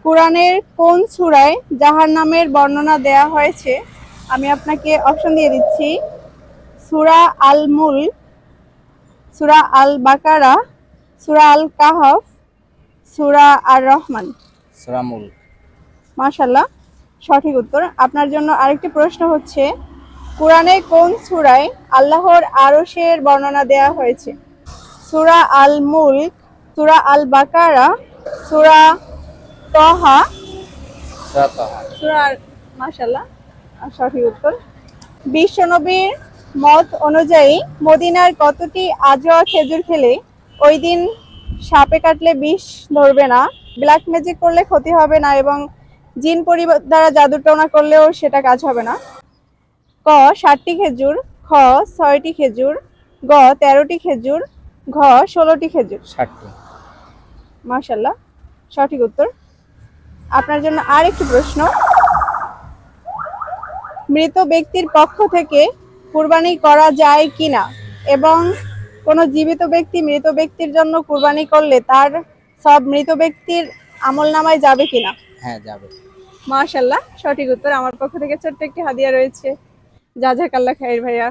কোরআনের কোন সূরায় জাহান্নামের বর্ণনা দেয়া হয়েছে? আমি আপনাকে অপশন দিয়ে দিচ্ছি। সূরা আল মুলক, সূরা আল বাকারা, সূরা আল কাহফ, সূরা আর রহমান। সূরা মুলক। মাশাআল্লাহ, সঠিক উত্তর। আপনার জন্য আরেকটি প্রশ্ন হচ্ছে, কোরআনে কোন সূরায় আল্লাহর আরশের বর্ণনা দেয়া হয়েছে? সূরা আল মুলক, সূরা আল বাকারা, সূরা তহা, সূরা তাহা। সূরা। মাশাআল্লাহ, সঠিক উত্তর। বিশ্বনবীর মত অনুযায়ী মদিনার কতটি আজোয়া খেজুর খেলে ওই দিন সাপে কাটলে বিষ ধরবে না, ব্ল্যাক ম্যাজিক করলে ক্ষতি হবে না এবং জিন পরি দ্বারা জাদু টোনা করলেও সেটা কাজ হবে না? ক 7টি খেজুর, খ 6টি খেজুর, গ 13টি খেজুর, ঘ 16টি খেজুর। 7টি। মাশাআল্লাহ, সঠিক উত্তর। আপনার জন্য আরেকটি প্রশ্ন, মৃত ব্যক্তির পক্ষ থেকে কুরবানি করা যায় কিনা এবং কোন জীবিত ব্যক্তি মৃত ব্যক্তির জন্য কুরবানি করলে তার সব মৃত ব্যক্তির আমলনামায় যাবে কিনা? হ্যাঁ, যাবে। মাশাআল্লাহ, সঠিক উত্তর। আমার পক্ষ থেকে ছোট্ট একটি হাদিয়া রয়েছে। জাযাকাল্লাহ খাইর ভাইয়া।